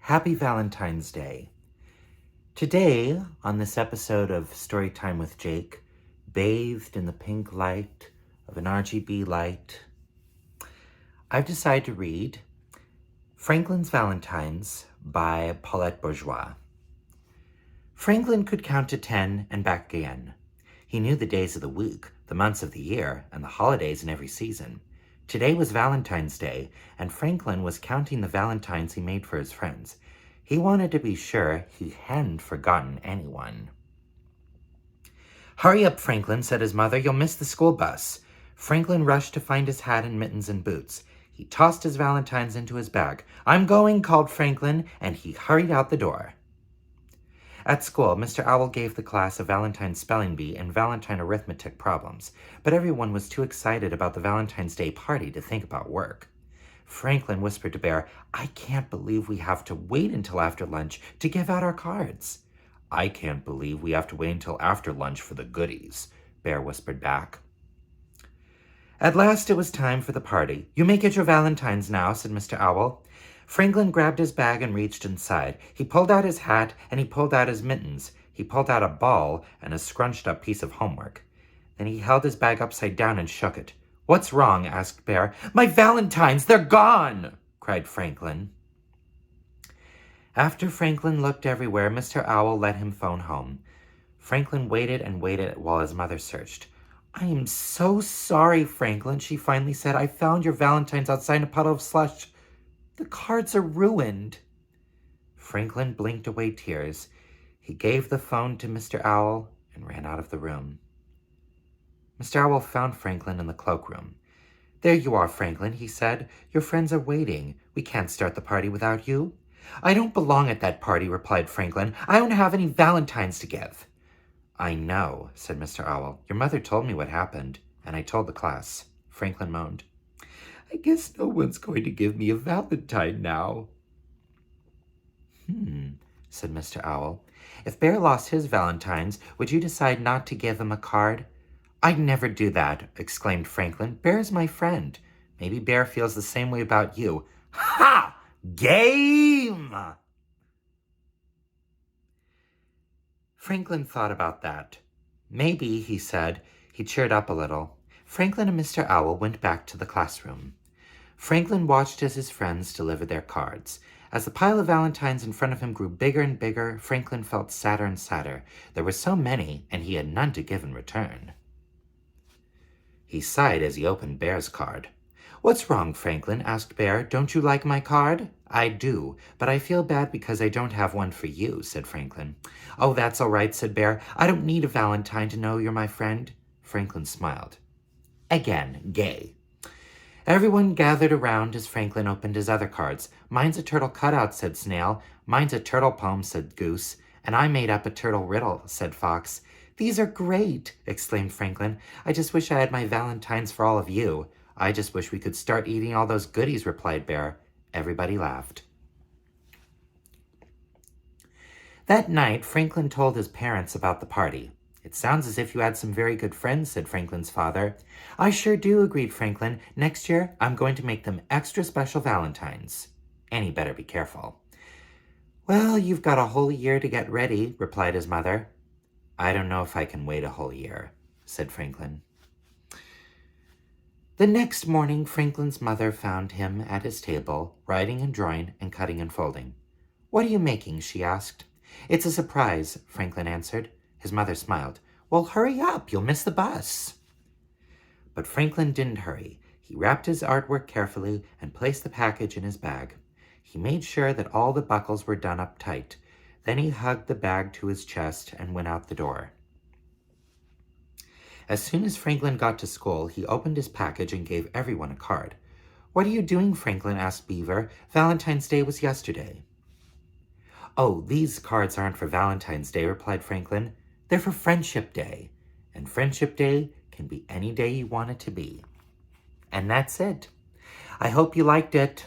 Happy Valentine's Day. Today, on this episode of Storytime with Jake, bathed in the pink light of an RGB light, I've decided to read Franklin's Valentines by Paulette Bourgeois. Franklin could count to 10 and back again. He knew the days of the week, the months of the year, and the holidays in every season. Today was Valentine's Day, and Franklin was counting the valentines he made for his friends. He wanted to be sure he hadn't forgotten anyone. "Hurry up, Franklin," said his mother. "You'll miss the school bus." Franklin rushed to find his hat and mittens and boots. He tossed his valentines into his bag. "I'm going," called Franklin, and he hurried out the door. At school, Mr. Owl gave the class a Valentine spelling bee and Valentine arithmetic problems, but everyone was too excited about the Valentine's Day party to think about work. Franklin whispered to Bear, "I can't believe we have to wait until after lunch to give out our cards." "I can't believe we have to wait until after lunch for the goodies," Bear whispered back. At last it was time for the party. "You may get your valentines now," said Mr. Owl. Franklin grabbed his bag and reached inside. He pulled out his hat and he pulled out his mittens. He pulled out a ball and a scrunched-up piece of homework. Then he held his bag upside down and shook it. "What's wrong?" asked Bear. "My valentines! They're gone!" cried Franklin. After Franklin looked everywhere, Mr. Owl let him phone home. Franklin waited and waited while his mother searched. "I am so sorry, Franklin," she finally said. "I found your valentines outside in a puddle of slush. The cards are ruined." Franklin blinked away tears. He gave the phone to Mr. Owl and ran out of the room. Mr. Owl found Franklin in the cloakroom. "There you are, Franklin," he said. "Your friends are waiting. We can't start the party without you." "I don't belong at that party," replied Franklin. "I don't have any valentines to give." "I know," said Mr. Owl. "Your mother told me what happened, and I told the class." Franklin moaned. "I guess no one's going to give me a valentine now." Said Mr. Owl. "If Bear lost his valentines, would you decide not to give him a card?" "I'd never do that," exclaimed Franklin. "Bear's my friend. Maybe Bear feels the same way about you." "Ha! Game!" Franklin thought about that. "Maybe," he said. He cheered up a little. Franklin and Mr. Owl went back to the classroom. Franklin watched as his friends delivered their cards. As the pile of valentines in front of him grew bigger and bigger, Franklin felt sadder and sadder. There were so many, and he had none to give in return. He sighed as he opened Bear's card. "What's wrong, Franklin?" asked Bear. "Don't you like my card?" "I do, but I feel bad because I don't have one for you," said Franklin. "Oh, that's all right," said Bear. "I don't need a valentine to know you're my friend." Franklin smiled. Again, gay. Everyone gathered around as Franklin opened his other cards. "Mine's a turtle cutout," said Snail. "Mine's a turtle poem," said Goose. "And I made up a turtle riddle," said Fox. "These are great," exclaimed Franklin. "I just wish I had my valentines for all of you." "I just wish we could start eating all those goodies," replied Bear. Everybody laughed. That night, Franklin told his parents about the party. "It sounds as if you had some very good friends," said Franklin's father. "I sure do," agreed Franklin. "Next year, I'm going to make them extra special valentines. And he better be careful." "Well, you've got a whole year to get ready," replied his mother. "I don't know if I can wait a whole year," said Franklin. The next morning, Franklin's mother found him at his table, writing and drawing and cutting and folding. "What are you making?" she asked. "It's a surprise," Franklin answered. His mother smiled. "Well, hurry up. You'll miss the bus." But Franklin didn't hurry. He wrapped his artwork carefully and placed the package in his bag. He made sure that all the buckles were done up tight. Then he hugged the bag to his chest and went out the door. As soon as Franklin got to school, he opened his package and gave everyone a card. "What are you doing, Franklin?" asked Beaver. "Valentine's Day was yesterday." "Oh, these cards aren't for Valentine's Day," replied Franklin. "They're for Friendship Day. And Friendship Day can be any day you want it to be." And that's it. I hope you liked it.